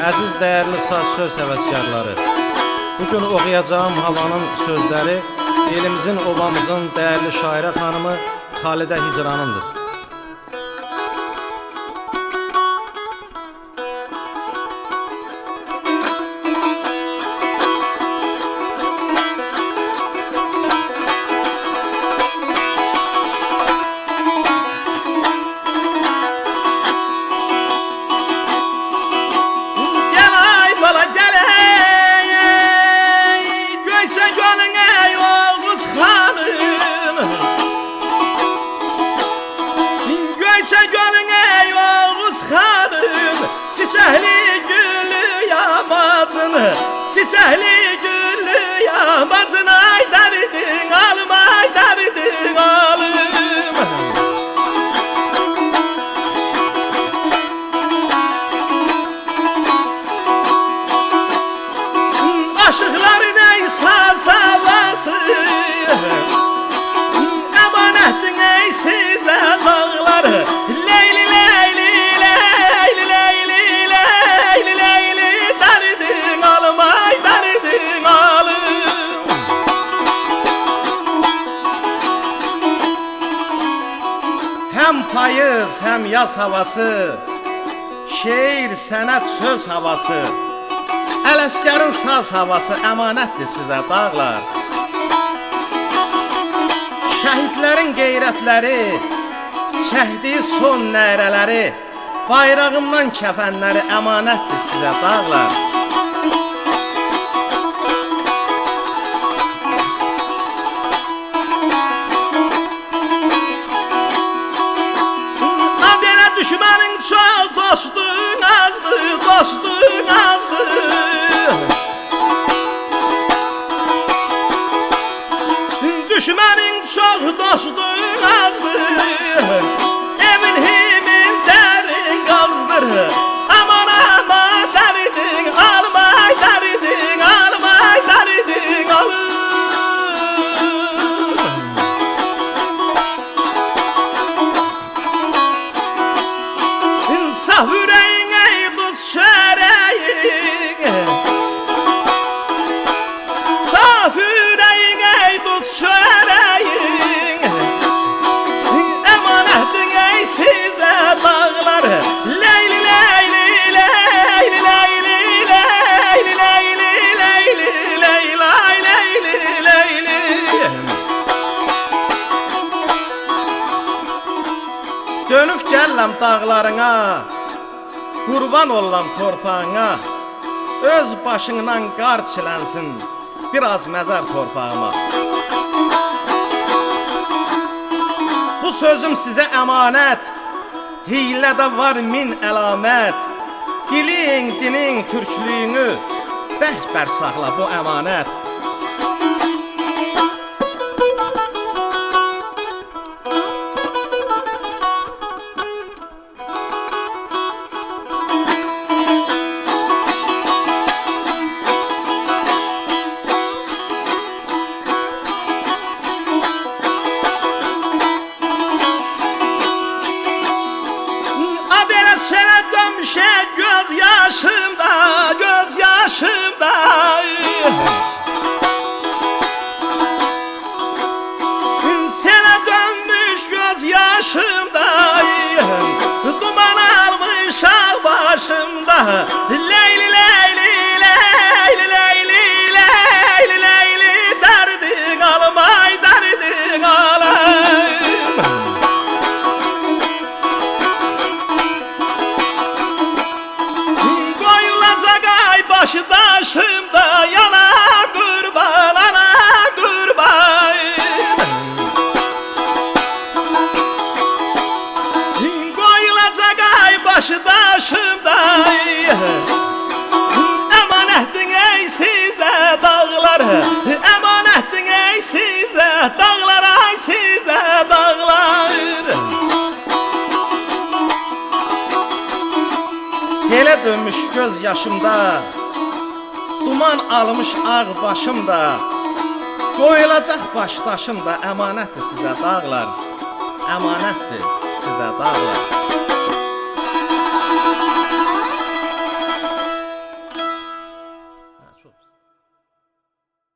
Əziz dəyərli saz söz həvəskarları, bugün oxuyacağım havanın sözləri elimizin, obamızın dəyərli şairə xanımı Xalidə Hicranındır. Çiçekli gülü yamacını, çiçekli gülü yamacını, ay derdin alım, ay derdin alım. Aşıkların ey saz havası, emanettin ey size dağlar. Leyli leyli leyli leyli leyli leyli, derdin alım, ay derdin alım. Hem payız hem yaz havası, şeir, sənət, söz havası, Ələsgər'in saz havası əmanətdir sizə dağlar. Şəhidlərin qeyrətləri, çəkdiyi son nərələri, bayrağımdan kəfənləri əmanətdir sizə dağlar. Adelə düşmənin çox, dostun azdı, dostun azdı. Düşmənin çox, dostun azdı, evin himin dərin qazdır. Aman aman dəridin alma, dəridin alma, dəridin alım. Saf ürəyin ey qız çörəyin, saf ürəyin ey qız çörəyin, emanəttin ey sizə dağlar. Leyli leyli leyli leyli leyli leyli leyli leylay leyli leyli. Dönüb gəlləm dağlarına, qurban olam torpağına, öz başından qar çilənsin biraz məzar torpağıma. Bu sözüm sizə əmanət, hiylədə var min əlamət. Dilin, dinin, türklüyünü bərk-bərk saxla bu əmanət. Göz yaşımda, göz yaşımda, sene dönmüş göz yaşımda, duman almış ağ başımda. Leyli leyli leyli leyli leyli leyli, derdin alım, ay derdin alım. Başı daşımda yana kurban, ana kurban. Koyulacak ay başı daşımda, emanettin ey size dağlar, emanettin ey size dağlar, ay size dağlar. Selə dönmüş göz yaşımda, duman almış ağ başımda, qoyulacaq baş daşımda, əmanətdir sizə dağlar, əmanətdir sizə dağlar.